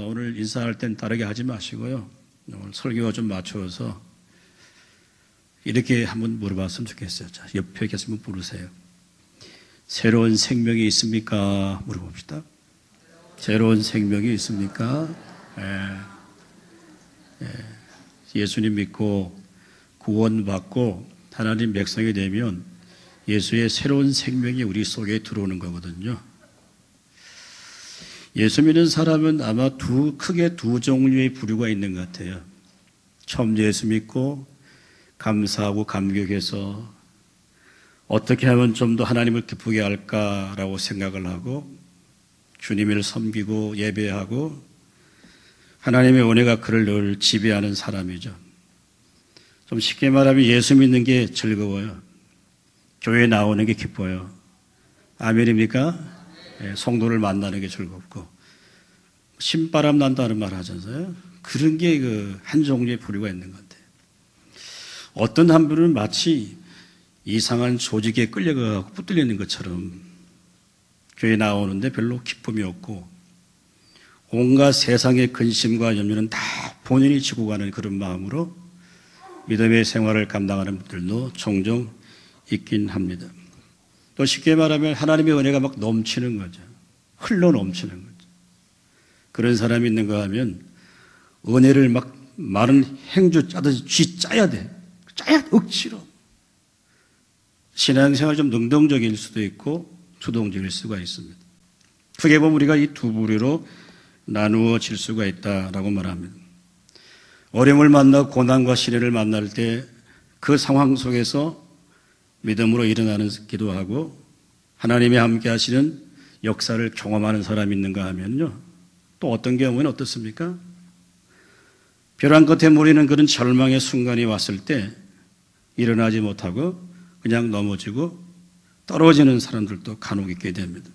오늘 인사할 땐 다르게 하지 마시고요. 오늘 설교가 좀 맞춰서 이렇게 한번 물어봤으면 좋겠어요. 자, 옆에 계시면 부르세요. 새로운 생명이 있습니까? 물어봅시다. 새로운 생명이 있습니까? 예수님 믿고 구원받고 하나님 백성이 되면 예수의 새로운 생명이 우리 속에 들어오는 거거든요. 예수 믿는 사람은 아마 크게 두 종류의 부류가 있는 것 같아요. 처음 예수 믿고 감사하고 감격해서 어떻게 하면 좀 더 하나님을 기쁘게 할까라고 생각을 하고 주님을 섬기고 예배하고 하나님의 은혜가 그를 늘 지배하는 사람이죠. 좀 쉽게 말하면 예수 믿는 게 즐거워요. 교회에 나오는 게 기뻐요. 아멘입니까? 성도를 만나는 게 즐겁고 신바람 난다는 말 하잖아요. 그런 게 한 종류의 부류가 있는 것 같아요. 어떤 한 분은 마치 이상한 조직에 끌려가고 붙들리는 것처럼 교회에 나오는데 별로 기쁨이 없고 온갖 세상의 근심과 염려는 다 본인이 지고 가는 그런 마음으로 믿음의 생활을 감당하는 분들도 종종 있긴 합니다. 또 쉽게 말하면 하나님의 은혜가 막 넘치는 거죠. 흘러 넘치는 거죠. 그런 사람이 있는가 하면 은혜를 막 마른 행주 짜듯이 쥐 짜야 돼. 짜야 억지로. 신앙생활 좀 능동적일 수도 있고 주동적일 수가 있습니다. 크게 보면 우리가 이 두 부류로 나누어질 수가 있다라고 말합니다. 어려움을 만나고 고난과 시련을 만날 때 그 상황 속에서 믿음으로 일어나는 기도하고 하나님이 함께 하시는 역사를 경험하는 사람이 있는가 하면요. 또 어떤 경우는 어떻습니까? 벼랑 끝에 몰리는 그런 절망의 순간이 왔을 때 일어나지 못하고 그냥 넘어지고 떨어지는 사람들도 간혹 있게 됩니다.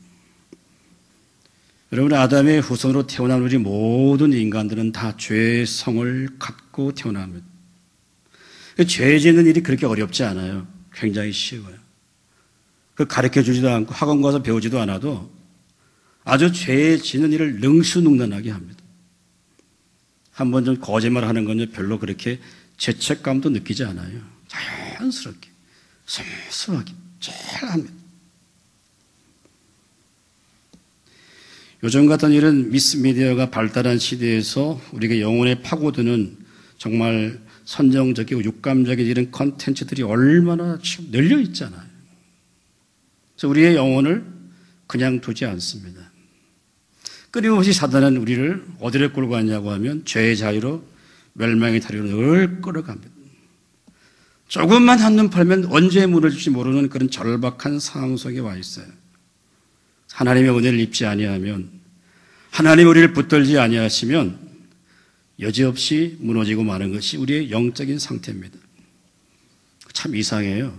여러분, 아담의 후손으로 태어난 우리 모든 인간들은 다 죄의 성을 갖고 태어납니다. 죄 짓는 일이 그렇게 어렵지 않아요. 굉장히 쉬워요. 가르쳐 주지도 않고 학원 가서 배우지도 않아도 아주 죄 짓는 일을 능수능란하게 합니다. 한번 좀 거짓말하는 건요 별로 그렇게 죄책감도 느끼지 않아요. 자연스럽게 소소하게 잘 합니다. 요즘 같은 이런 미스미디어가 발달한 시대에서 우리가 영혼에 파고드는 정말 선정적이고 육감적인 이런 컨텐츠들이 얼마나 지금 널려 있잖아요. 그래서 우리의 영혼을 그냥 두지 않습니다. 끊임없이 사단은 우리를 어디로 끌고 갔냐고 하면 죄의 자유로 멸망의 다리로 늘 끌어갑니다. 조금만 한눈 팔면 언제 무너질지 모르는 그런 절박한 상황 속에 와 있어요. 하나님의 은혜를 입지 아니하면, 하나님 우리를 붙들지 아니하시면 여지없이 무너지고 마는 것이 우리의 영적인 상태입니다. 참 이상해요.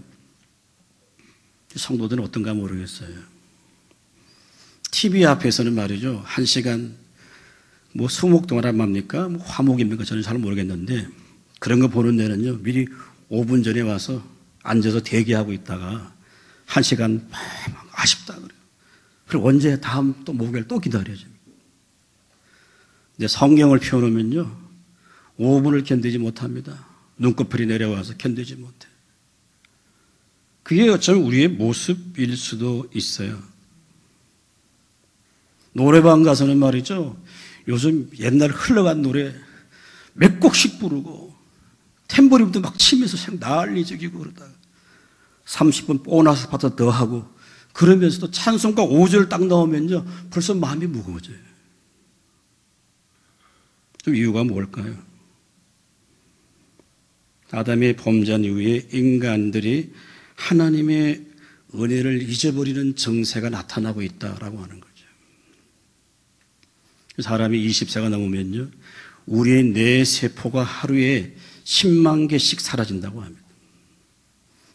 성도들은 어떤가 모르겠어요. TV 앞에서는 말이죠, 1시간 수목동화란 맙니까? 화목입니까? 저는 잘 모르겠는데 그런 거 보는 데는요 미리 5분 전에 와서 앉아서 대기하고 있다가 1시간 아쉽다 그래요. 그리고 언제 다음 또 목요일 또 기다려집니다. 근데 성경을 펴놓으면요 5분을 견디지 못합니다. 눈꺼풀이 내려와서 견디지 못해. 그게 어쩌면 우리의 모습일 수도 있어요. 노래방 가서는 말이죠, 요즘 옛날 흘러간 노래 몇 곡씩 부르고 탬버린도 막 치면서 난리적이고 그러다가 30분 보너스 받아 더 하고 그러면서도 찬송가 5절 딱 나오면요 벌써 마음이 무거워져요. 좀 이유가 뭘까요? 아담의 범죄한 이후에 인간들이 하나님의 은혜를 잊어버리는 정세가 나타나고 있다라고 하는 거죠. 사람이 20세가 넘으면요 우리의 뇌 세포가 하루에 10만 개씩 사라진다고 합니다.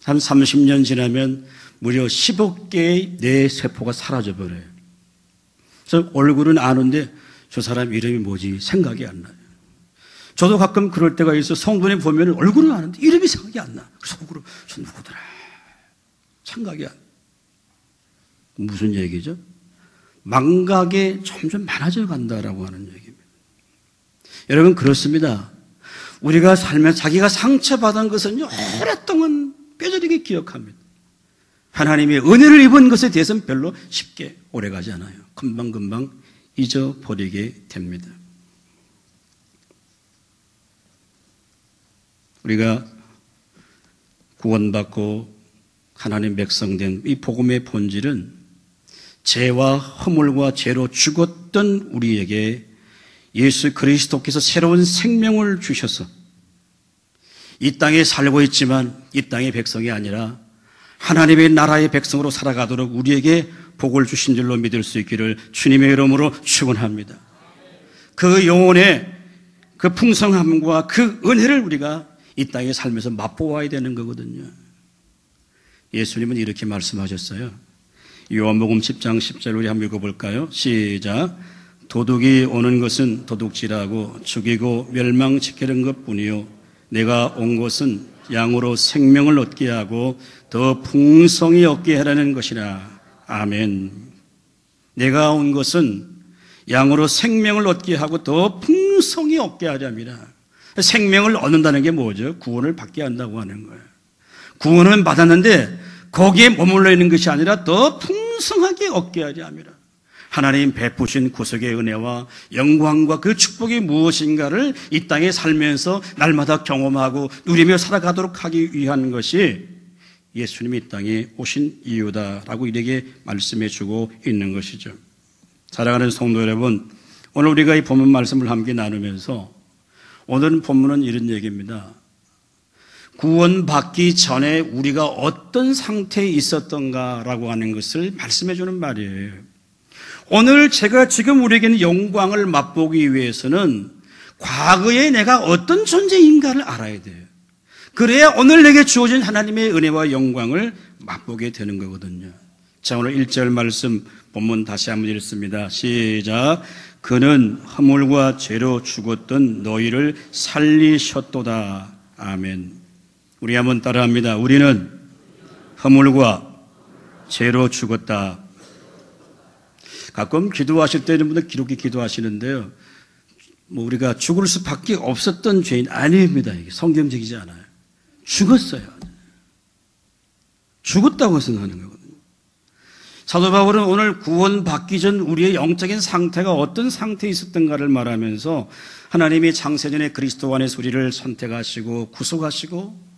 한 30년 지나면 무려 10억 개의 뇌 세포가 사라져버려요. 그래서 얼굴은 아는데 저 사람 이름이 뭐지 생각이 안 나요. 저도 가끔 그럴 때가 있어. 성도님 보면 얼굴은 아는데 이름이 생각이 안 나. 속으로 저 누구더라 생각이 안 나. 무슨 얘기죠? 망각이 점점 많아져 간다라고 하는 얘기입니다. 여러분, 그렇습니다. 우리가 살면서 자기가 상처받은 것은 오랫동안 뼈저리게 기억합니다. 하나님의 은혜를 입은 것에 대해서는 별로 쉽게 오래가지 않아요. 금방금방 잊어버리게 됩니다. 우리가 구원받고 하나님 백성된 이 복음의 본질은 죄와 허물과 죄로 죽었던 우리에게 예수 그리스도께서 새로운 생명을 주셔서 이 땅에 살고 있지만 이 땅의 백성이 아니라 하나님의 나라의 백성으로 살아가도록 우리에게 복을 주신 줄로 믿을 수 있기를 주님의 이름으로 축원합니다. 그 영혼의 그 풍성함과 그 은혜를 우리가 이 땅에 살면서 맛보아야 되는 거거든요. 예수님은 이렇게 말씀하셨어요. 요한복음 10장 10절 우리 한번 읽어볼까요? 시작. 도둑이 오는 것은 도둑질하고 죽이고 멸망시키는 것뿐이요 내가 온 것은 양으로 생명을 얻게 하고 더 풍성히 얻게 하라는 것이라. 아멘. 내가 온 것은 양으로 생명을 얻게 하고 더 풍성히 얻게 하렵니다. 생명을 얻는다는 게 뭐죠? 구원을 받게 한다고 하는 거예요. 구원은 받았는데 거기에 머물러 있는 것이 아니라 더 풍성하게 얻게 하려 합니다. 하나님 베푸신 구속의 은혜와 영광과 그 축복이 무엇인가를 이 땅에 살면서 날마다 경험하고 누리며 살아가도록 하기 위한 것이 예수님이 이 땅에 오신 이유다라고 이렇게 말씀해 주고 있는 것이죠. 사랑하는 성도 여러분, 오늘 우리가 이 본문 말씀을 함께 나누면서 오늘 본문은 이런 얘기입니다. 구원받기 전에 우리가 어떤 상태에 있었던가라고 하는 것을 말씀해 주는 말이에요. 오늘 제가 지금 우리에게는 영광을 맛보기 위해서는 과거에 내가 어떤 존재인가를 알아야 돼요. 그래야 오늘 내게 주어진 하나님의 은혜와 영광을 맛보게 되는 거거든요. 자, 오늘 1절 말씀 본문 다시 한번 읽습니다. 시작. 그는 허물과 죄로 죽었던 너희를 살리셨도다. 아멘. 우리 한번 따라합니다. 우리는 허물과 죄로 죽었다. 가끔 기도하실 때 이런 분들 기록이 기도하시는데요. 우리가 죽을 수밖에 없었던 죄인 아닙니다. 이게 성경적이지 않아요. 죽었어요. 죽었다고 생각하는 거거든요. 사도 바울은 오늘 구원받기 전 우리의 영적인 상태가 어떤 상태에 있었던가를 말하면서 하나님이 창세전에 그리스도 안에서 우리를 선택하시고 구속하시고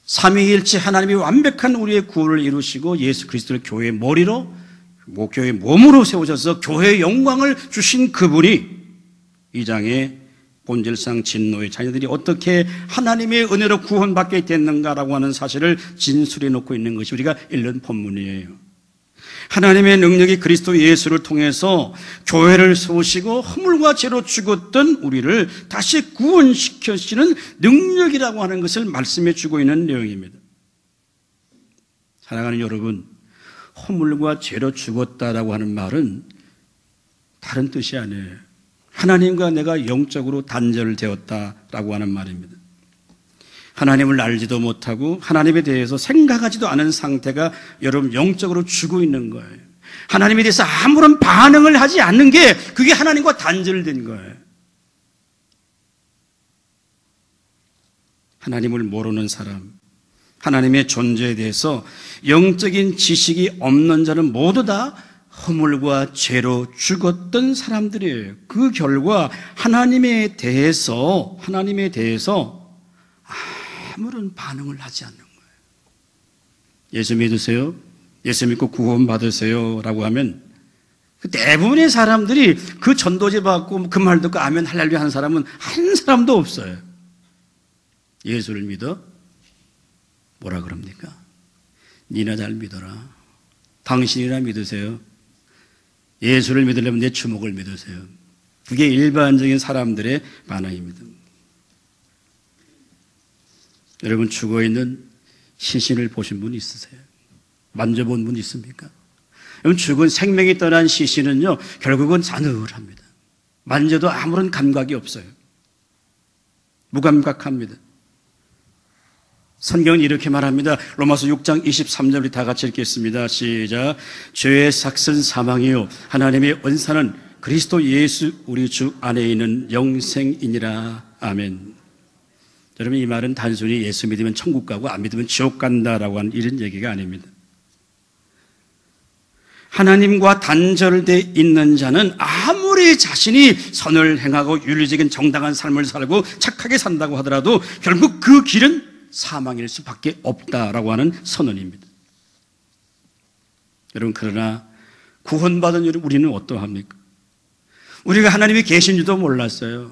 삼위일체 하나님이 완벽한 우리의 구원을 이루시고 예수 그리스도를 교회의 머리로 교회의 몸으로 세우셔서 교회의 영광을 주신 그분이 이 장의 본질상 진노의 자녀들이 어떻게 하나님의 은혜로 구원받게 됐는가라고 하는 사실을 진술해 놓고 있는 것이 우리가 읽는 본문이에요. 하나님의 능력이 그리스도 예수를 통해서 교회를 세우시고 허물과 죄로 죽었던 우리를 다시 구원시키시는 능력이라고 하는 것을 말씀해 주고 있는 내용입니다. 사랑하는 여러분, 허물과 죄로 죽었다라고 하는 말은 다른 뜻이 아니에요. 하나님과 내가 영적으로 단절되었다라고 하는 말입니다. 하나님을 알지도 못하고 하나님에 대해서 생각하지도 않은 상태가 여러분 영적으로 죽어 있는 거예요. 하나님에 대해서 아무런 반응을 하지 않는 게 그게 하나님과 단절된 거예요. 하나님을 모르는 사람, 하나님의 존재에 대해서 영적인 지식이 없는 자는 모두 다 허물과 죄로 죽었던 사람들이에요. 그 결과 하나님에 대해서 아무런 반응을 하지 않는 거예요. 예수 믿으세요? 예수 믿고 구원 받으세요? 라고 하면 대부분의 사람들이 그 전도제 받고 그 말 듣고 아멘 할렐루야 하는 사람은 한 사람도 없어요. 예수를 믿어? 뭐라 그럽니까? 니나 잘 믿어라. 당신이나 믿으세요. 예수를 믿으려면 내 주먹을 믿으세요. 그게 일반적인 사람들의 반응입니다. 여러분, 죽어있는 시신을 보신 분 있으세요? 만져본 분 있습니까? 여러분, 죽은 생명이 떠난 시신은요, 결국은 싸늘합니다. 만져도 아무런 감각이 없어요. 무감각합니다. 성경은 이렇게 말합니다. 로마서 6장 23절 우리 다 같이 읽겠습니다. 시작. 죄의 삭은 사망이요 하나님의 은사는 그리스도 예수 우리 주 안에 있는 영생이니라. 아멘. 여러분, 이 말은 단순히 예수 믿으면 천국 가고 안 믿으면 지옥 간다라고 하는 이런 얘기가 아닙니다. 하나님과 단절되어 있는 자는 아무리 자신이 선을 행하고 윤리적인 정당한 삶을 살고 착하게 산다고 하더라도 결국 그 길은 사망일 수밖에 없다라고 하는 선언입니다. 여러분, 그러나 구원받은 우리는 어떠합니까? 우리가 하나님이 계신지도 몰랐어요.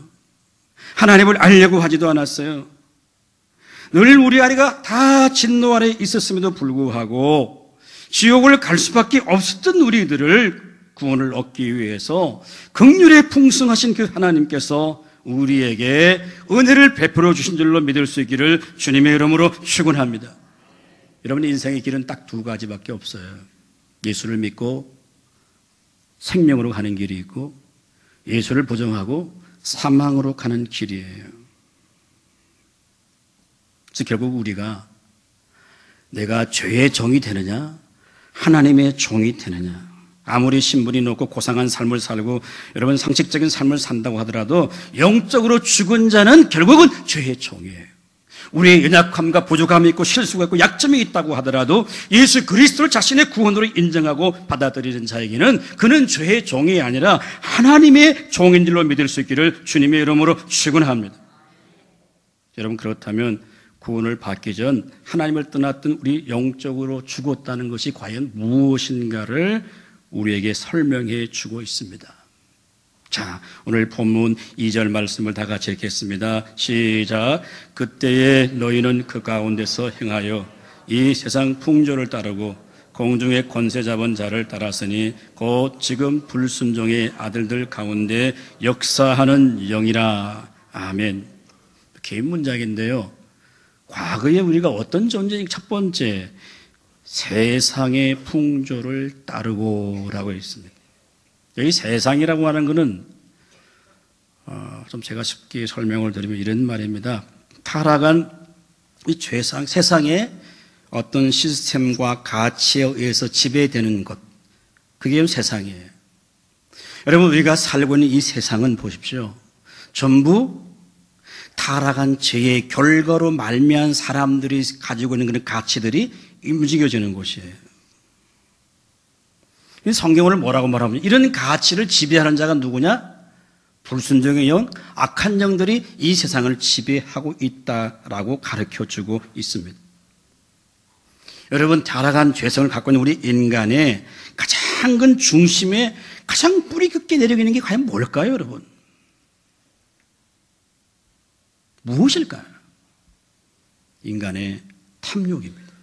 하나님을 알려고 하지도 않았어요. 늘 우리 아이가 다 진노 아래 있었음에도 불구하고 지옥을 갈 수밖에 없었던 우리들을 구원을 얻기 위해서 긍휼에 풍성하신 그 하나님께서 우리에게 은혜를 베풀어 주신 줄로 믿을 수 있기를 주님의 이름으로 축원합니다. 여러분, 인생의 길은 딱 두 가지밖에 없어요. 예수를 믿고 생명으로 가는 길이 있고 예수를 부정하고 사망으로 가는 길이에요. 그래서 결국 우리가 내가 죄의 종이 되느냐 하나님의 종이 되느냐, 아무리 신분이 높고 고상한 삶을 살고 여러분 상식적인 삶을 산다고 하더라도 영적으로 죽은 자는 결국은 죄의 종이에요. 우리의 연약함과 부족함이 있고 실수가 있고 약점이 있다고 하더라도 예수 그리스도를 자신의 구원으로 인정하고 받아들이는 자에게는 그는 죄의 종이 아니라 하나님의 종인 줄로 믿을 수 있기를 주님의 이름으로 축원합니다. 여러분, 그렇다면 구원을 받기 전 하나님을 떠났던 우리 영적으로 죽었다는 것이 과연 무엇인가를 우리에게 설명해 주고 있습니다. 자, 오늘 본문 2절 말씀을 다 같이 읽겠습니다. 시작. 그때에 너희는 그 가운데서 행하여 이 세상 풍조를 따르고 공중의 권세 잡은 자를 따랐으니 곧 지금 불순종의 아들들 가운데 역사하는 영이라. 아멘. 긴 문장인데요, 과거에 우리가 어떤 존재인지 첫 번째, 세상의 풍조를 따르고 라고 있습니다. 여기 세상이라고 하는 것은 좀 제가 쉽게 설명을 드리면 이런 말입니다. 타락한 이 세상의 어떤 시스템과 가치에 의해서 지배되는 것, 그게 세상이에요. 여러분, 우리가 살고 있는 이 세상은 보십시오. 전부 타락한 죄의 결과로 말미암은 사람들이 가지고 있는 그런 가치들이 움직여지는 곳이에요. 성경을 뭐라고 말하면 이런 가치를 지배하는 자가 누구냐? 불순종의 영, 악한 영들이 이 세상을 지배하고 있다라고 가르쳐주고 있습니다. 여러분, 타락한 죄성을 갖고 있는 우리 인간의 가장 큰 중심에 가장 뿌리 깊게 내려있는 게 과연 뭘까요, 여러분? 무엇일까요? 인간의 탐욕입니다.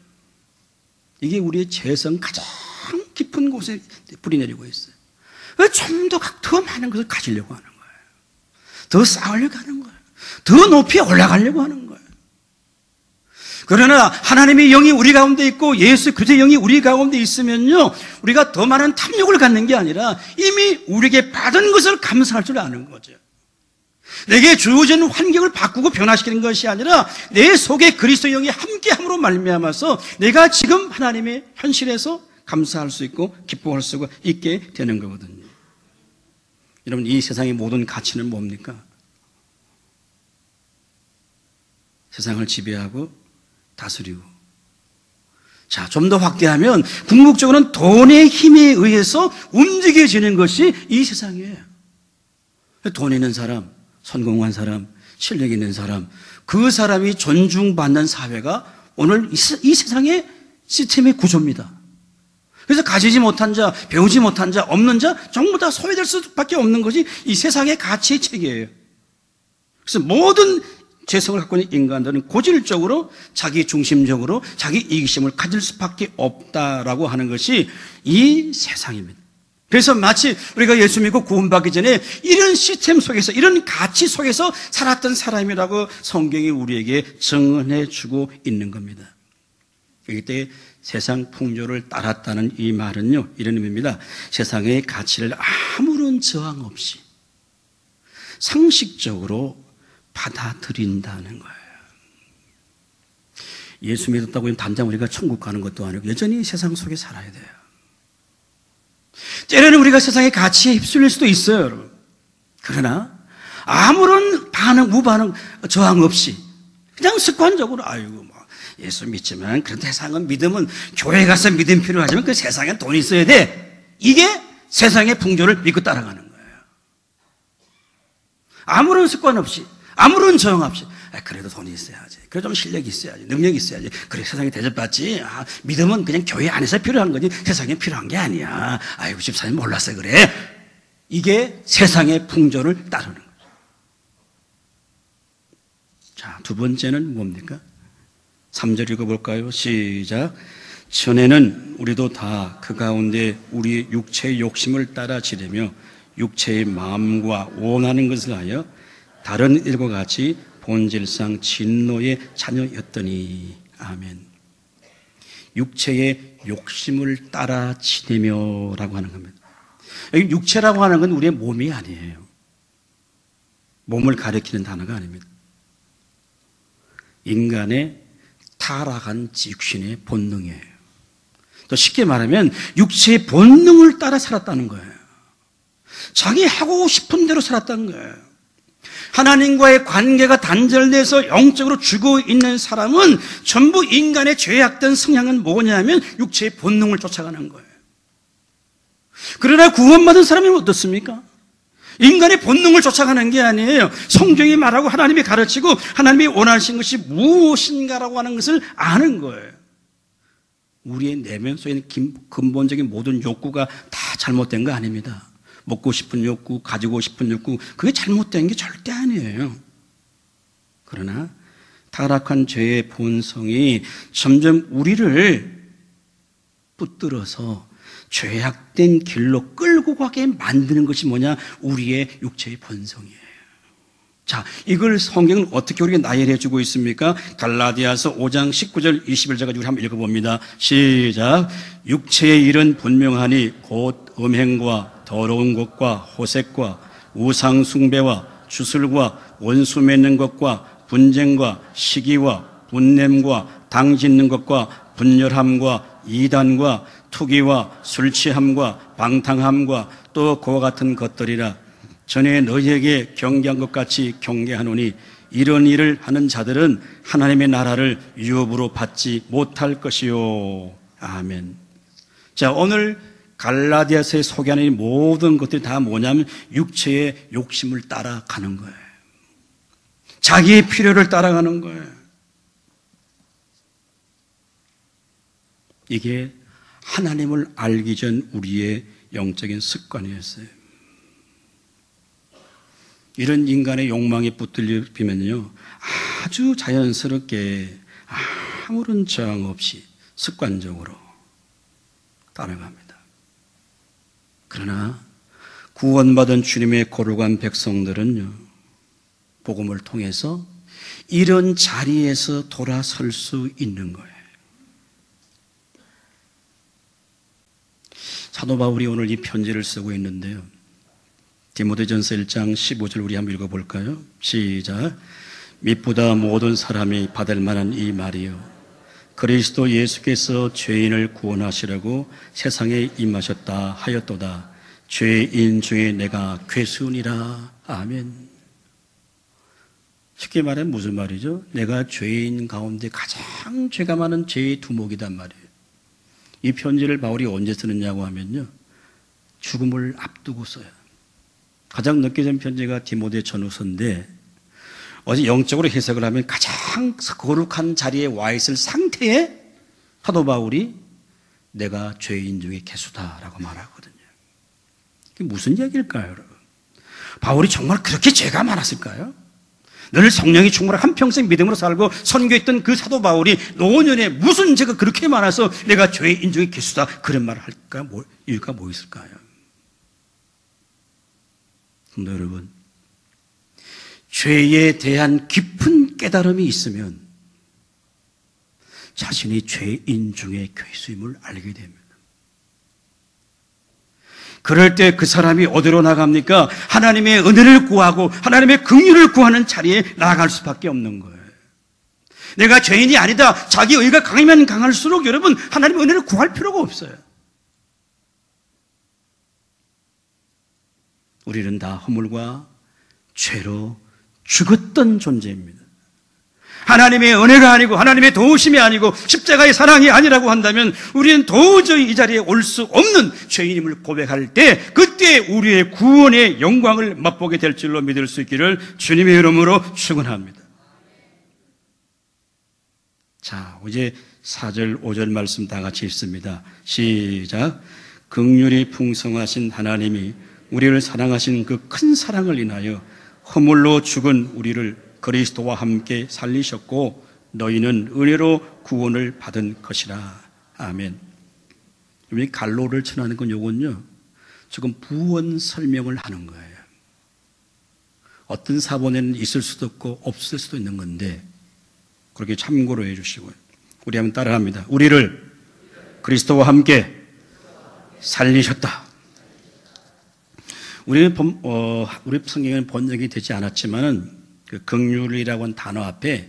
이게 우리의 죄성 가장 깊은 곳에 뿌리 내리고 있어요. 좀 더 많은 것을 가지려고 하는 거예요. 더 쌓으려고 하는 거예요. 더 높이 올라가려고 하는 거예요. 그러나 하나님의 영이 우리 가운데 있고 예수 그리스도의 영이 우리 가운데 있으면요, 우리가 더 많은 탐욕을 갖는 게 아니라 이미 우리에게 받은 것을 감사할 줄 아는 거죠. 내게 주어진 환경을 바꾸고 변화시키는 것이 아니라 내 속에 그리스도의 영이 함께함으로 말미암아서 내가 지금 하나님의 현실에서 감사할 수 있고 기뻐할 수 있게 되는 거거든요. 여러분, 이 세상의 모든 가치는 뭡니까? 세상을 지배하고 다스리고. 자, 좀 더 확대하면 궁극적으로는 돈의 힘에 의해서 움직여지는 것이 이 세상이에요. 돈 있는 사람, 성공한 사람, 실력 있는 사람, 그 사람이 존중받는 사회가 오늘 이 세상의 시스템의 구조입니다. 그래서 가지지 못한 자, 배우지 못한 자, 없는 자 전부 다 소외될 수밖에 없는 것이 이 세상의 가치의 체계예요. 그래서 모든 죄성을 갖고 있는 인간들은 고질적으로 자기 중심적으로 자기 이기심을 가질 수밖에 없다라고 하는 것이 이 세상입니다. 그래서 마치 우리가 예수 믿고 구원받기 전에 이런 시스템 속에서, 이런 가치 속에서 살았던 사람이라고 성경이 우리에게 증언해 주고 있는 겁니다. 이때 세상 풍조를 따랐다는 이 말은요, 이런 의미입니다. 세상의 가치를 아무런 저항 없이 상식적으로 받아들인다는 거예요. 예수 믿었다고 단장 우리가 천국 가는 것도 아니고 여전히 세상 속에 살아야 돼요. 때로는 우리가 세상의 가치에 휩쓸릴 수도 있어요, 여러분. 그러나 아무런 반응, 무반응, 저항 없이 그냥 습관적으로 아이고 뭐 예수 믿지만 그런 세상은 믿으면 교회 가서 믿음 필요하지만 그 세상엔 돈이 있어야 돼. 이게 세상의 풍조를 믿고 따라가는 거예요. 아무런 습관 없이, 아무런 저항 없이 그래도 돈이 있어야지. 그래도 좀 실력이 있어야지. 능력이 있어야지. 그래 세상에 대접받지. 믿음은 그냥 교회 안에서 필요한 거지 세상에 필요한 게 아니야. 아이고 집사님 몰라서 그래. 이게 세상의 풍조를 따르는 거죠. 자, 두 번째는 뭡니까? 3절 읽어볼까요? 시작. 전에는 우리도 다 그 가운데 우리 육체의 욕심을 따라 지르며 육체의 마음과 원하는 것을 하여 다른 일과 같이 본질상 진노의 자녀였더니. 아멘. 육체의 욕심을 따라 지내며 라고 하는 겁니다. 여기 육체라고 하는 건 우리의 몸이 아니에요. 몸을 가리키는 단어가 아닙니다. 인간의 타락한 육신의 본능이에요. 또 쉽게 말하면 육체의 본능을 따라 살았다는 거예요. 자기 하고 싶은 대로 살았다는 거예요. 하나님과의 관계가 단절돼서 영적으로 죽어 있는 사람은 전부 인간의 죄악된 성향은 뭐냐면 육체의 본능을 쫓아가는 거예요. 그러나 구원받은 사람이 어떻습니까? 인간의 본능을 쫓아가는 게 아니에요. 성경이 말하고 하나님이 가르치고 하나님이 원하시는 것이 무엇인가라고 하는 것을 아는 거예요. 우리의 내면 속에 있는 근본적인 모든 욕구가 다 잘못된 거 아닙니다. 먹고 싶은 욕구, 가지고 싶은 욕구, 그게 잘못된 게 절대 아니에요. 그러나 타락한 죄의 본성이 점점 우리를 붙들어서 죄악된 길로 끌고 가게 만드는 것이 뭐냐? 우리의 육체의 본성이에요. 자, 이걸 성경은 어떻게 우리에게 나열해 주고 있습니까? 갈라디아서 5장 19절 21절까지 우리 한번 읽어봅니다. 시작. 육체의 일은 분명하니 곧 음행과 더러운 것과 호색과 우상 숭배와 주술과 원수 맺는 것과 분쟁과 시기와 분냄과 당 짓는 것과 분열함과 이단과 투기와 술취함과 방탕함과 또 그와 같은 것들이라. 전에 너희에게 경계한 것 같이 경계하노니 이런 일을 하는 자들은 하나님의 나라를 유업으로 받지 못할 것이요. 아멘. 자, 오늘 갈라디아서에 소개하는 이 모든 것들이 다 뭐냐면 육체의 욕심을 따라가는 거예요. 자기의 필요를 따라가는 거예요. 이게 하나님을 알기 전 우리의 영적인 습관이었어요. 이런 인간의 욕망에 붙들리면요, 아주 자연스럽게 아무런 저항 없이 습관적으로 따라갑니다. 그러나 구원받은 주님의 거룩한 백성들은요, 복음을 통해서 이런 자리에서 돌아설 수 있는 거예요. 사도 바울이 오늘 이 편지를 쓰고 있는데요. 디모데전서 1장 15절 우리 한번 읽어볼까요? 시작. mit보다 모든 사람이 받을 만한 이 말이요. 그리스도 예수께서 죄인을 구원하시려고 세상에 임하셨다 하였도다. 죄인 중에 내가 괴수니라. 아멘. 쉽게 말하면 무슨 말이죠? 내가 죄인 가운데 가장 죄가 많은 죄의 두목이단 말이에요. 이 편지를 바울이 언제 쓰느냐고 하면요, 죽음을 앞두고 써요. 가장 늦게 된 편지가 디모데 전후서인데, 어제 영적으로 해석을 하면 가장 거룩한 자리에 와 있을 상태에 사도 바울이 내가 죄인 중에 괴수다라고 말하거든요. 이게 무슨 얘기일까요, 여러분? 바울이 정말 그렇게 죄가 많았을까요? 늘 성령이 충만한 한평생 믿음으로 살고 선교했던 그 사도 바울이 노년에 무슨 죄가 그렇게 많아서 내가 죄인 중에 괴수다 그런 말을 할까? 이유가 뭐 있을까요? 근데 여러분, 죄에 대한 깊은 깨달음이 있으면 자신이 죄인 중에 괴수임을 알게 됩니다. 그럴 때 그 사람이 어디로 나갑니까? 하나님의 은혜를 구하고 하나님의 긍휼을 구하는 자리에 나아갈 수밖에 없는 거예요. 내가 죄인이 아니다. 자기 의가 강하면 강할수록 여러분 하나님의 은혜를 구할 필요가 없어요. 우리는 다 허물과 죄로 죽었던 존재입니다. 하나님의 은혜가 아니고 하나님의 도우심이 아니고 십자가의 사랑이 아니라고 한다면 우리는 도저히 이 자리에 올 수 없는 죄인임을 고백할 때 그때 우리의 구원의 영광을 맛보게 될 줄로 믿을 수 있기를 주님의 이름으로 축원합니다. 자, 이제 4절, 5절 말씀 다 같이 읽습니다. 시작. 긍휼이 풍성하신 하나님이 우리를 사랑하신 그 큰 사랑을 인하여 허물로 죽은 우리를 그리스도와 함께 살리셨고 너희는 은혜로 구원을 받은 것이라. 아멘. 이 갈로를 전하는 건 요건요, 지금 부원 설명을 하는 거예요. 어떤 사본에는 있을 수도 없고 없을 수도 있는 건데 그렇게 참고로 해주시고요. 우리 한번 따라합니다. 우리를 그리스도와 함께 살리셨다. 우리 성경에는 번역이 되지 않았지만은 그 긍휼이라고 하는 단어 앞에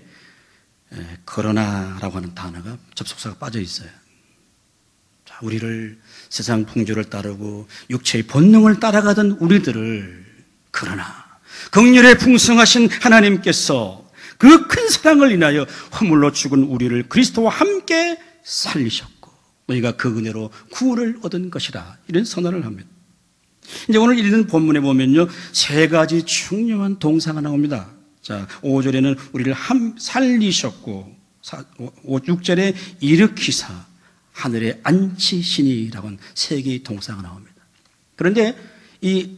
그러나라고 하는 단어가 접속사가 빠져 있어요. 자, 우리를 세상 풍조를 따르고 육체의 본능을 따라가던 우리들을 그러나 긍휼에 풍성하신 하나님께서 그 큰 사랑을 인하여 허물로 죽은 우리를 그리스도와 함께 살리셨고 너희가 그 은혜로 구원을 얻은 것이라. 이런 선언을 합니다. 이제 오늘 읽는 본문에 보면요, 세 가지 중요한 동사가 나옵니다. 자, 5절에는 우리를 살리셨고 6절에 일으키사 하늘에 앉히시니라고 하는 세 개의 동사가 나옵니다. 그런데 이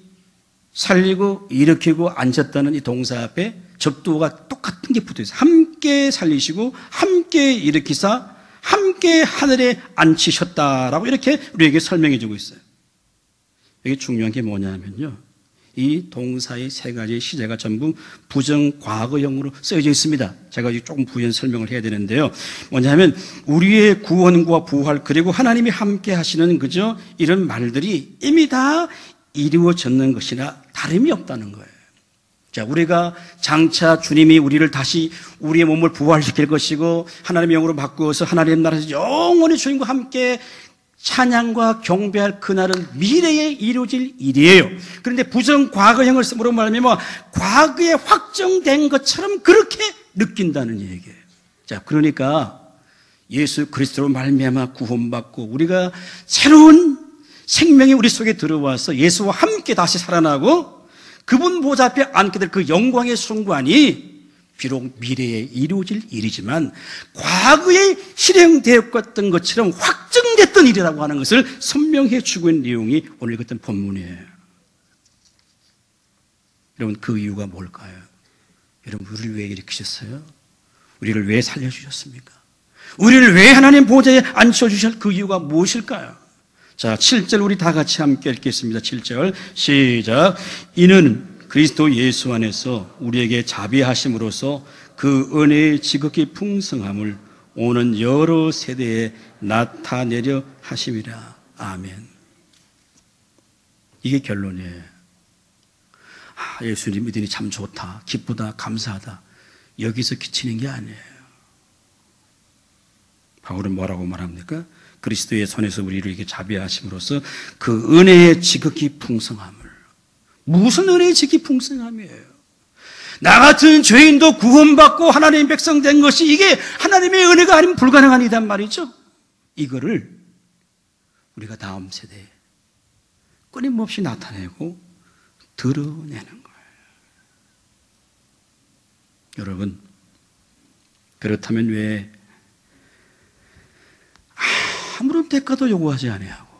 살리고 일으키고 앉혔다는 이 동사 앞에 접두어가 똑같은 게 붙어 있어요. 함께 살리시고 함께 일으키사 함께 하늘에 앉히셨다라고 이렇게 우리에게 설명해 주고 있어요. 여기 중요한 게 뭐냐면요, 이 동사의 세 가지 시제가 전부 부정과거형으로 쓰여져 있습니다. 제가 조금 부연 설명을 해야 되는데요. 뭐냐면 우리의 구원과 부활 그리고 하나님이 함께 하시는 그저 이런 말들이 이미 다 이루어졌는 것이나 다름이 없다는 거예요. 자, 우리가 장차 주님이 우리를 다시 우리의 몸을 부활시킬 것이고 하나님의 영으로 바꾸어서 하나님 나라에서 영원히 주님과 함께 찬양과 경배할 그날은 미래에 이루어질 일이에요. 그런데 부정과거형을 쓰므로 말하면 과거에 확정된 것처럼 그렇게 느낀다는 얘기예요. 자, 그러니까 예수 그리스도로 말미암아 구원받고 우리가 새로운 생명이 우리 속에 들어와서 예수와 함께 다시 살아나고 그분 보좌 앞에 앉게 될 그 영광의 순간이 비록 미래에 이루어질 일이지만 과거에 실행되었던 것처럼 확정됐던 일이라고 하는 것을 선명해 주고 있는 내용이 오늘 읽었던 본문이에요. 여러분, 그 이유가 뭘까요? 여러분, 우리를 왜 일으키셨어요? 우리를 왜 살려주셨습니까? 우리를 왜 하나님 보좌에 앉혀주실 그 이유가 무엇일까요? 자, 7절 우리 다 같이 함께 읽겠습니다. 7절 시작. 이는 그리스도 예수 안에서 우리에게 자비하심으로써 그 은혜의 지극히 풍성함을 오는 여러 세대에 나타내려 하심이라. 아멘. 이게 결론이에요. 예수님 믿으니 참 좋다, 기쁘다, 감사하다, 여기서 그치는 게 아니에요. 바울은 뭐라고 말합니까? 그리스도의 손에서 우리를 이렇게 자비하심으로써 그 은혜의 지극히 풍성함을. 무슨 은혜의 지극히 풍성함이에요? 나 같은 죄인도 구원받고 하나님의 백성 된 것이 이게 하나님의 은혜가 아니면 불가능한 일이란 말이죠. 이거를 우리가 다음 세대에 끊임없이 나타내고 드러내는 거예요. 여러분, 그렇다면 왜 아무런 대가도 요구하지 아니하고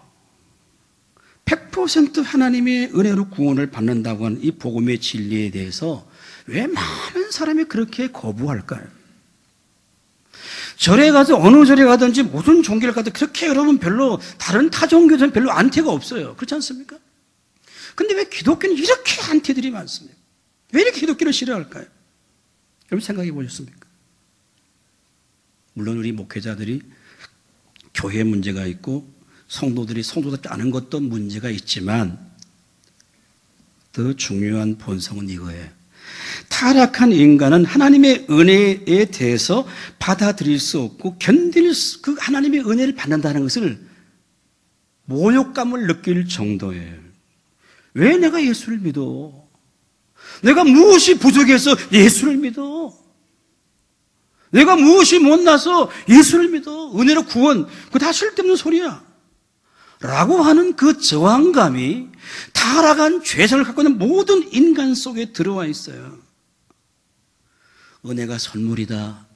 100% 하나님의 은혜로 구원을 받는다고 하는 이 복음의 진리에 대해서 왜 많은 사람이 그렇게 거부할까요? 절에 가서 어느 절에 가든지 무슨 종교를 가도 그렇게 여러분 별로 다른 타 종교들은 별로 안티가 없어요. 그렇지 않습니까? 근데 왜 기독교는 이렇게 안티들이 많습니까? 왜 이렇게 기독교를 싫어할까요? 여러분 생각해 보셨습니까? 물론 우리 목회자들이 교회에 문제가 있고 성도들이 성도답지 않은 것도 문제가 있지만 더 중요한 본성은 이거예요. 타락한 인간은 하나님의 은혜에 대해서 받아들일 수 없고 견딜 그 하나님의 은혜를 받는다는 것을 모욕감을 느낄 정도예요. 왜 내가 예수를 믿어? 내가 무엇이 부족해서 예수를 믿어? 내가 무엇이 못나서 예수를 믿어? 은혜로 구원, 그거 다 쓸데없는 소리야. 라고 하는 그 저항감이 타락한 죄성을 갖고 있는 모든 인간 속에 들어와 있어요. 은혜가 선물이다.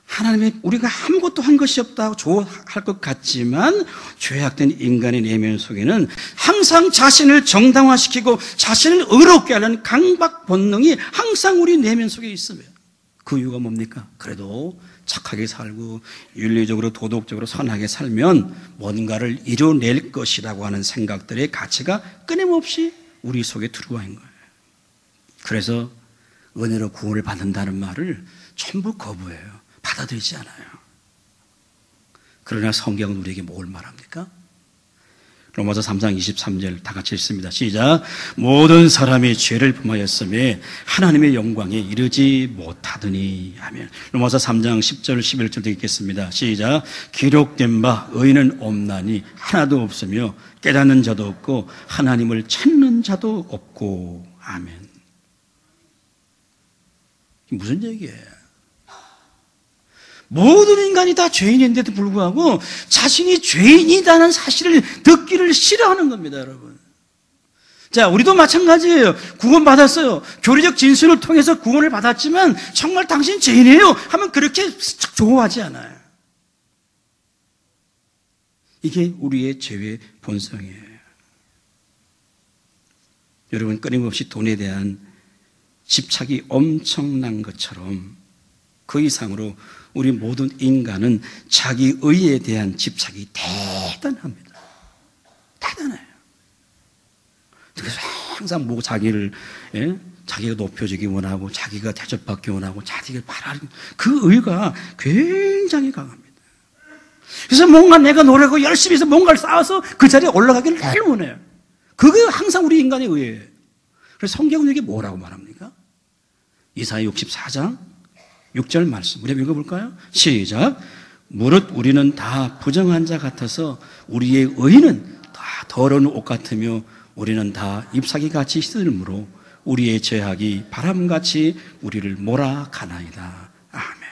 하나님의 우리가 아무것도 한 것이 없다고 좋아할 것 같지만 죄악된 인간의 내면 속에는 항상 자신을 정당화시키고 자신을 의롭게 하는 강박 본능이 항상 우리 내면 속에 있으며 그 이유가 뭡니까? 그래도 착하게 살고 윤리적으로 도덕적으로 선하게 살면 뭔가를 이뤄낼 것이라고 하는 생각들의 가치가 끊임없이 우리 속에 들어와 있는 거예요. 그래서 은혜로 구원을 받는다는 말을 전부 거부해요. 받아들이지 않아요. 그러나 성경은 우리에게 뭘 말합니까? 로마서 3장 23절 다 같이 읽습니다. 시작. 모든 사람이 죄를 범하였으며 하나님의 영광에 이르지 못하더니. 아멘. 로마서 3장 10절 11절 읽겠습니다. 시작. 기록된 바 의인은 없나니 하나도 없으며 깨닫는 자도 없고 하나님을 찾는 자도 없고. 아멘. 무슨 얘기예요? 모든 인간이 다 죄인인데도 불구하고 자신이 죄인이라는 사실을 듣기를 싫어하는 겁니다, 여러분. 자, 우리도 마찬가지예요. 구원받았어요. 교리적 진술을 통해서 구원을 받았지만 정말 당신 죄인이에요 하면 그렇게 좋아하지 않아요. 이게 우리의 죄의 본성이에요. 여러분, 끊임없이 돈에 대한 집착이 엄청난 것처럼 그 이상으로 우리 모든 인간은 자기 의에 대한 집착이 대단합니다. 대단해요. 그래서 항상 뭐 자기가 높여주기 원하고 자기가 대접받기 원하고 자기가 바라는 그 의가 굉장히 강합니다. 그래서 뭔가 내가 노력하고 열심히 해서 뭔가를 쌓아서 그 자리에 올라가기를 늘 원해요. 그게 항상 우리 인간의 의예요. 그래서 성경은 이게 뭐라고 말합니까? 이사야 64장 6절 말씀 우리 읽어볼까요? 시작. 무릇 우리는 다 부정한 자 같아서 우리의 의는 다 더러운 옷 같으며 우리는 다 잎사귀같이 시들므로 우리의 죄악이 바람같이 우리를 몰아가나이다. 아멘.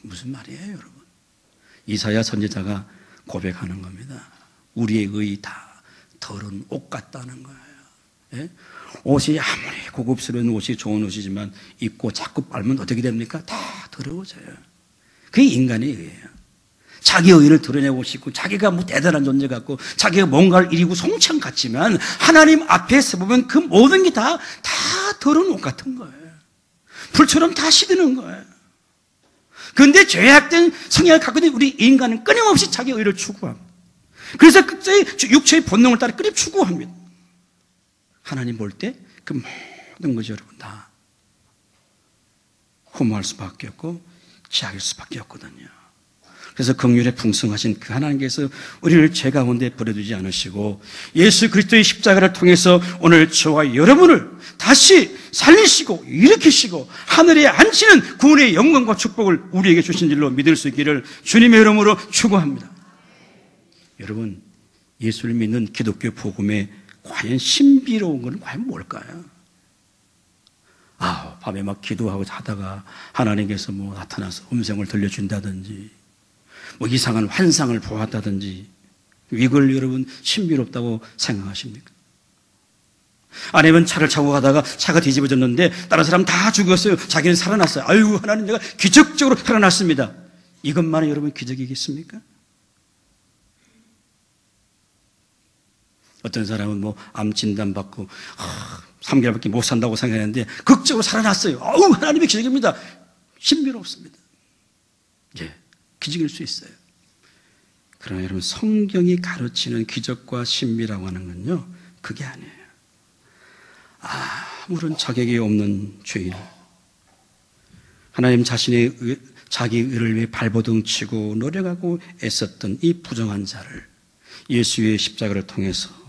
무슨 말이에요, 여러분? 이사야 선지자가 고백하는 겁니다. 우리의 의 다 더러운 옷 같다는 거예요. 예? 옷이 아무리 고급스러운 옷이 좋은 옷이지만 입고 자꾸 빨면 어떻게 됩니까? 다 더러워져요. 그게 인간의 의예요. 자기 의를 드러내고 싶고 자기가 뭐 대단한 존재 같고 자기가 뭔가를 이루고 송창 같지만 하나님 앞에서 보면 그 모든 게 다 더러운 옷 같은 거예요. 불처럼 다 시드는 거예요. 그런데 죄악된 성향을 갖고 있는 우리 인간은 끊임없이 자기 의를 추구합니다. 그래서 끝까지 육체의 본능을 따라 끊임없이 추구합니다. 하나님 볼 때 그 모든 것이 여러분 다 허무할 수밖에 없고 죄악일 수밖에 없거든요. 그래서 긍휼에 풍성하신 그 하나님께서 우리를 죄 가운데 버려두지 않으시고 예수 그리스도의 십자가를 통해서 오늘 저와 여러분을 다시 살리시고 일으키시고 하늘에 앉히는 구원의 영광과 축복을 우리에게 주신 줄로 믿을 수 있기를 주님의 이름으로 축원합니다. 여러분, 예수를 믿는 기독교 복음의 과연 신비로운 건 과연 뭘까요? 밤에 막 기도하고 자다가 하나님께서 뭐 나타나서 음성을 들려준다든지 뭐 이상한 환상을 보았다든지 이걸 여러분 신비롭다고 생각하십니까? 아니면 차를 타고 가다가 차가 뒤집어졌는데 다른 사람 다 죽었어요. 자기는 살아났어요. 아유, 하나님 내가 기적적으로 살아났습니다. 이것만이 여러분 기적이겠습니까? 어떤 사람은 뭐 암 진단 받고 3개월밖에 못 산다고 생각했는데 극적으로 살아났어요. 하나님의 기적입니다. 신비롭습니다. 예, 기적일 수 있어요. 그러나 여러분, 성경이 가르치는 기적과 신비라고 하는 건요, 그게 아니에요. 아무런 자격이 없는 죄인, 하나님 자신의 자기 의를 위해 발버둥 치고 노력하고 애썼던 이 부정한 자를 예수의 십자가를 통해서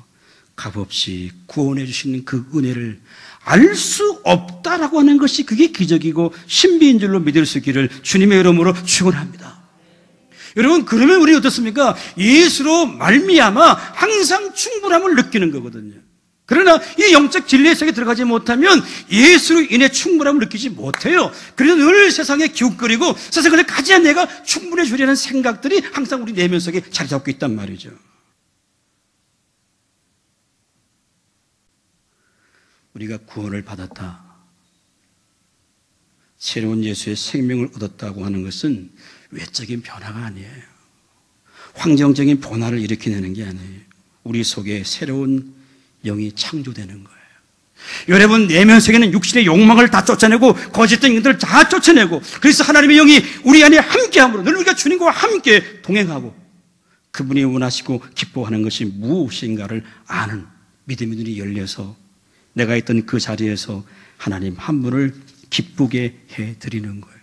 값없이 구원해 주시는 그 은혜를 알 수 없다라고 하는 것이 그게 기적이고 신비인 줄로 믿을 수 있기를 주님의 이름으로 축원합니다. 여러분, 그러면 우리 어떻습니까? 예수로 말미암아 항상 충분함을 느끼는 거거든요. 그러나 이 영적 진리의 세계에 들어가지 못하면 예수로 인해 충분함을 느끼지 못해요. 그래서 늘 세상에 기웃거리고 세상을 가지야 내가 충분해 주려는 생각들이 항상 우리 내면 속에 자리 잡고 있단 말이죠. 우리가 구원을 받았다, 새로운 예수의 생명을 얻었다고 하는 것은 외적인 변화가 아니에요. 환경적인 변화를 일으키는 게 아니에요. 우리 속에 새로운 영이 창조되는 거예요. 여러분 내면 속에는 육신의 욕망을 다 쫓아내고 거짓된 영들을 다 쫓아내고, 그래서 하나님의 영이 우리 안에 함께함으로 늘 우리가 주님과 함께 동행하고 그분이 원하시고 기뻐하는 것이 무엇인가를 아는 믿음의 눈이 열려서 내가 있던 그 자리에서 하나님 한 분을 기쁘게 해드리는 거예요.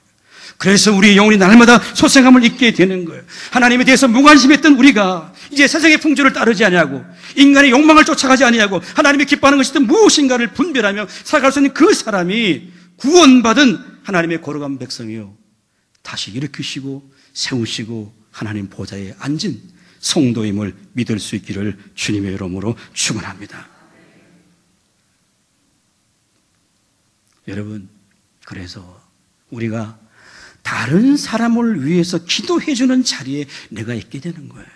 그래서 우리의 영혼이 날마다 소생함을 잊게 되는 거예요. 하나님에 대해서 무관심했던 우리가 이제 세상의 풍조를 따르지 아니하고 인간의 욕망을 쫓아가지 아니하고 하나님이 기뻐하는 것이 무엇인가를 분별하며 살아갈 수 있는 그 사람이 구원받은 하나님의 거룩한 백성이요, 다시 일으키시고 세우시고 하나님 보좌에 앉은 성도임을 믿을 수 있기를 주님의 이름으로 축원합니다. 여러분, 그래서 우리가 다른 사람을 위해서 기도해주는 자리에 내가 있게 되는 거예요.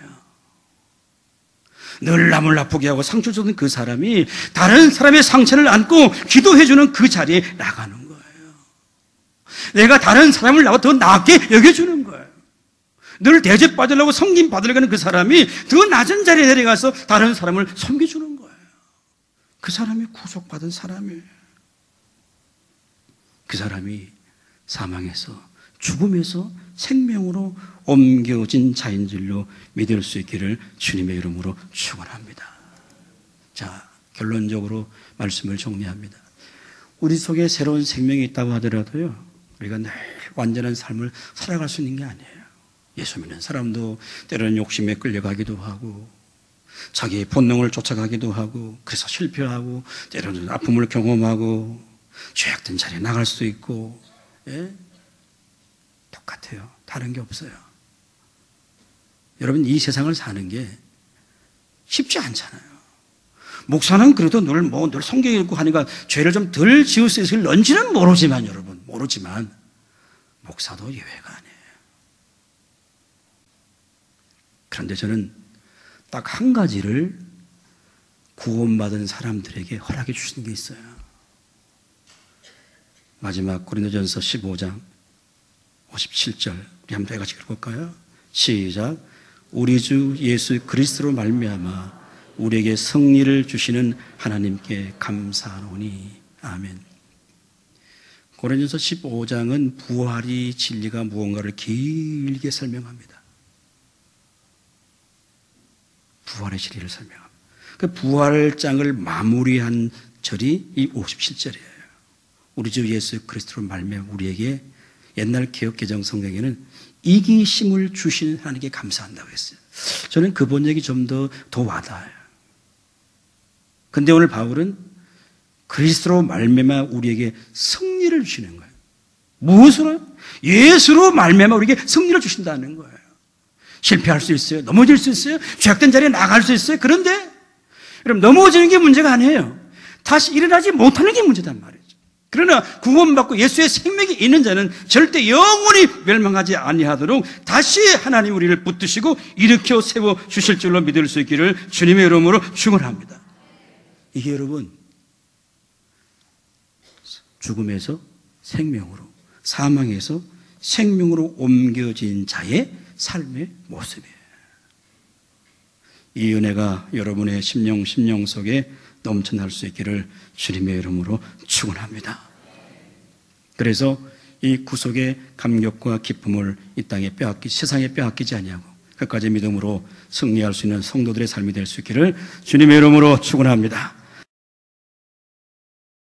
늘 남을 아프게 하고 상처 주는 그 사람이 다른 사람의 상처를 안고 기도해주는 그 자리에 나가는 거예요. 내가 다른 사람을 나보다 더 낫게 여겨주는 거예요. 늘 대접받으려고 섬김 받으려고 하는 그 사람이 더 낮은 자리에 내려가서 다른 사람을 섬겨주는 거예요. 그 사람이 구속받은 사람이에요. 그 사람이 사망에서 죽음에서 생명으로 옮겨진 자인 줄로 믿을 수 있기를 주님의 이름으로 축원합니다. 자, 결론적으로 말씀을 정리합니다. 우리 속에 새로운 생명이 있다고 하더라도요, 우리가 늘 완전한 삶을 살아갈 수 있는 게 아니에요. 예수 믿는 사람도 때로는 욕심에 끌려가기도 하고 자기의 본능을 쫓아가기도 하고 그래서 실패하고 때로는 아픔을 경험하고 죄악된 자리에 나갈 수도 있고, 예? 똑같아요. 다른 게 없어요. 여러분, 이 세상을 사는 게 쉽지 않잖아요. 목사는 그래도 늘 성경 읽고 하니까 죄를 좀 덜 지을 수 있을런지는 모르지만, 여러분, 모르지만 목사도 예외가 아니에요. 그런데 저는 딱 한 가지를 구원받은 사람들에게 허락해 주신 게 있어요. 마지막 고린도전서 15장 57절 우리 한번 같이 읽어볼까요? 시작. 우리 주 예수 그리스도로 말미암아 우리에게 승리를 주시는 하나님께 감사하노니. 아멘. 고린도전서 15장은 부활이 진리가 무언가를 길게 설명합니다. 부활의 진리를 설명합니다. 그 부활장을 마무리한 절이 이 57절이에요. 우리 주 예수 그리스도로 말미암아 우리에게, 옛날 개역개정 성경에는 이기심을 주신 하나님께 감사한다고 했어요. 저는 그 번역이 좀 더 와닿아요. 근데 오늘 바울은 그리스도로 말미암아 우리에게 승리를 주시는 거예요. 무엇으로? 예수로 말미암아 우리에게 승리를 주신다는 거예요. 실패할 수 있어요. 넘어질 수 있어요. 죄악된 자리에 나갈 수 있어요. 그런데 여러분, 넘어지는 게 문제가 아니에요. 다시 일어나지 못하는 게 문제단 말이에요. 그러나 구원받고 예수의 생명이 있는 자는 절대 영원히 멸망하지 아니하도록 다시 하나님 우리를 붙드시고 일으켜 세워 주실 줄로 믿을 수 있기를 주님의 이름으로 축원합니다. 이게 여러분, 죽음에서 생명으로, 사망에서 생명으로 옮겨진 자의 삶의 모습이에요. 이 은혜가 여러분의 심령 속에 넘쳐날 수 있기를 주님의 이름으로 축원합니다. 그래서 이 구속의 감격과 기쁨을 이 땅에 세상에 빼앗기지 아니하고 끝까지 믿음으로 승리할 수 있는 성도들의 삶이 될 수 있기를 주님의 이름으로 축원합니다.